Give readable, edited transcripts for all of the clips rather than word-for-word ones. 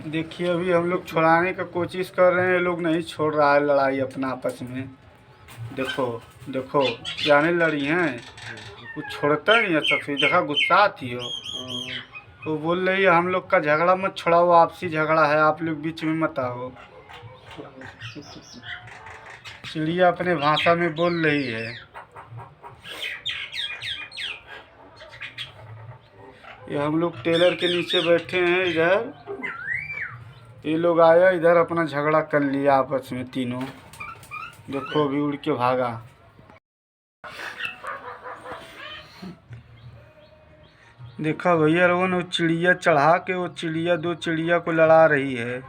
देखिए अभी हम लोग छुड़ाने का कोशिश कर रहे हैं, ये लोग नहीं छोड़ रहा है लड़ाई अपना आपस में। देखो देखो जाने लड़ी हैं, कुछ छोड़ता नहीं है सबसे। देखा गुस्सा आती हो तो बोल रही है हम लोग का झगड़ा मत छुड़ाओ, आपसी झगड़ा है, आप लोग बीच में मत आओ। चिड़िया अपने भाषा में बोल रही है। ये हम लोग टेलर के नीचे बैठे हैं इधर, ये लोग आया इधर अपना झगड़ा कर लिया आपस में तीनों। देखो अभी उड़ के भागा। देखा भैया रोहन, वो चिड़िया चढ़ा के वो चिड़िया दो चिड़िया को लड़ा रही है।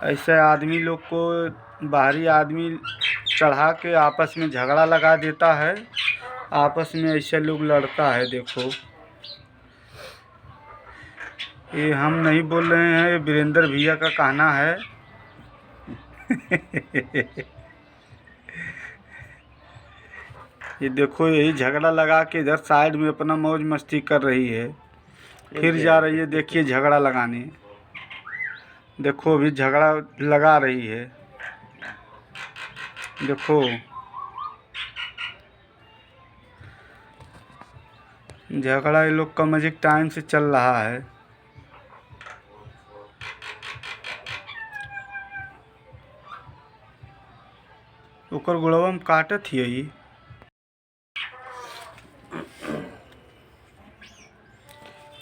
ऐसे आदमी लोग को बाहरी आदमी चढ़ा के आपस में झगड़ा लगा देता है, आपस में ऐसे लोग लड़ता है। देखो ये हम नहीं बोल रहे हैं, ये वीरेंद्र भैया का कहना है। ये देखो यही झगड़ा लगा के इधर साइड में अपना मौज मस्ती कर रही है, फिर जा रही है देखिए झगड़ा लगाने। देखो अभी झगड़ा लगा रही है। देखो झगड़ा ये लोग का मैजिक टाइम से चल रहा है। ओकर गोड़वा में काटत ही।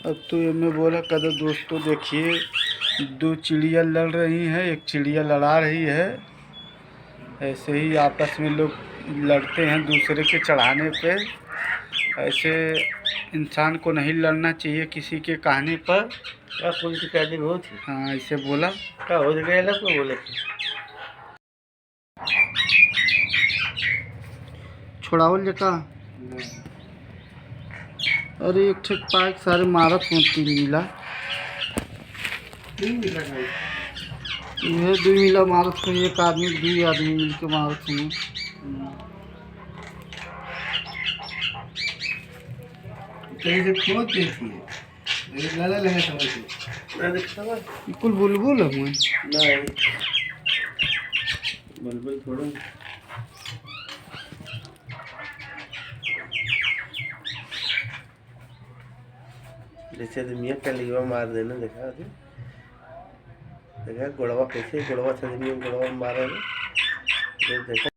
अब तो ये मैं बोला कदर दोस्तों, देखिए दो चिड़िया लड़ रही हैं, एक चिड़िया लड़ा रही है। ऐसे ही आपस में लोग लड़ते हैं दूसरे के चढ़ाने पे। ऐसे इंसान को नहीं लड़ना चाहिए किसी के कहने पर। क्या पुलिस की कैदी हो थी? हाँ ऐसे बोला क्या हो गया ना कोई बोले थे छोड़ावल जका। अरे एक ठे पाइक सारे मारत हूँ 3 मिला। यह 2 मिला मारत हूँ, एक आदमी 2 आदमी मिल के मारत हूँ। बिल्कुल बुलबुल है मैं। नहीं बुलबुल थोड़ा। जैसे आदमिया का लीवा मार देना, देखा अभी देखा गोड़वा कैसे गोड़वा से आदमी गोड़वा मारा देखा।